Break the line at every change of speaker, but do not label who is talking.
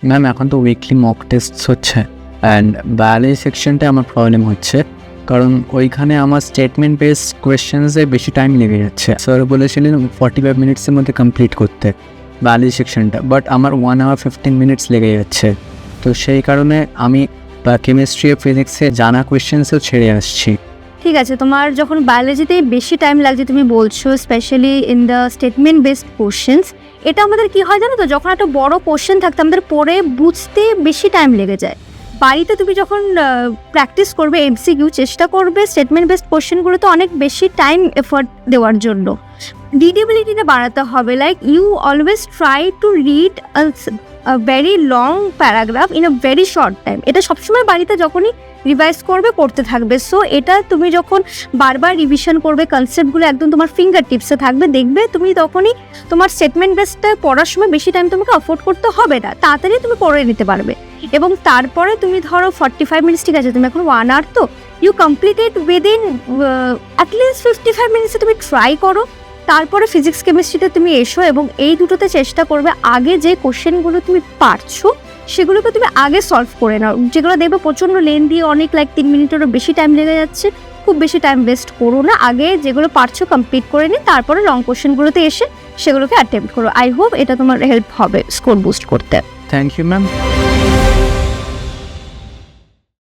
Ma'am এখন তো weekly mock test হচ্ছে, অ্যান্ড বায়োলজি সেকশনটা আমার প্রবলেম হচ্ছে, কারণ ওইখানে আমার স্টেটমেন্ট বেসড কোয়েশ্চেন্সে বেশি টাইম লেগে যাচ্ছে। স্যার বলেছিলেন 45 মিনিটসের মধ্যে কমপ্লিট করতে বায়োলজি সেকশনটা, বাট আমার 1 hour 15 minutes লেগে যাচ্ছে। তো সেই কারণে আমি কেমিস্ট্রি আর ফিজিক্সে জানা কোয়েশ্চেন্সও ছেড়ে আসছি।
ঠিক আছে, তোমার যখন বায়োলজিতেই বেশি টাইম লাগছে তুমি বলছো, specially in the statement based questions, এটা আমাদের কি হয় জানো তো, যখন একটা বড় কোশ্চেন থাকতে আমাদের পড়ে বুঝতে বেশি টাইম লেগে যায়। বাড়িতে তুমি যখন প্র্যাকটিস করবে এমসিকিউ, চেষ্টা করবে স্টেটমেন্ট বেসড কোশ্চেনগুলোতে অনেক বেশি টাইম এফোর্ট দেওয়ার জন্য। রিডেবিলিটিটা বাড়াতে হবে, like you always try to read very long paragraph in a very short time. এটা সবসময় বাড়িতে যখনই রিভাইজ করবে করতে থাকবে। সো এটা তুমি যখন বারবার রিভিশন করবে, কনসেপ্টগুলো একদম তোমার ফিঙ্গার টিপসে থাকবে, দেখবে তুমি তখনই তোমার স্টেটমেন্ট বেসটা পড়ার সময় বেশি টাইম তোমাকে অ্যাফোর্ড করতে হবে না, তাড়াতাড়ি তুমি পড়ে নিতে পারবে। এবং তারপরে তুমি ধরো 45 মিনিটস, ঠিক আছে তুমি এখন 1 hour, তো ইউ কমপ্লিটেড উইদিন অ্যাটলিস্ট 55 মিনিটসে তুমি ট্রাই করো। তারপরে ফিজিক্স কেমিস্ট্রিতে তুমি এসো এবং এই দুটোতে চেষ্টা করবে আগে যে কোশ্চেনগুলো তুমি পারছো সেগুলোকে তুমি আগে সলভ করে নাও। যেগুলো দেখবে প্রচণ্ড লেন্দি, অনেক লাইক 3 মিনিটেরও বেশি টাইম লেগে যাচ্ছে, খুব বেশি টাইম ওয়েস্ট করো না। আগে যেগুলো পারছো কমপ্লিট করে নিয়ে তারপরে লং কোশ্চেনগুলোতে এসে সেগুলোকে অ্যাটেম্প্ট করো। আই হোপ এটা তোমার হেল্প হবে স্কোর বুস্ট করতে।
Thank you ma'am.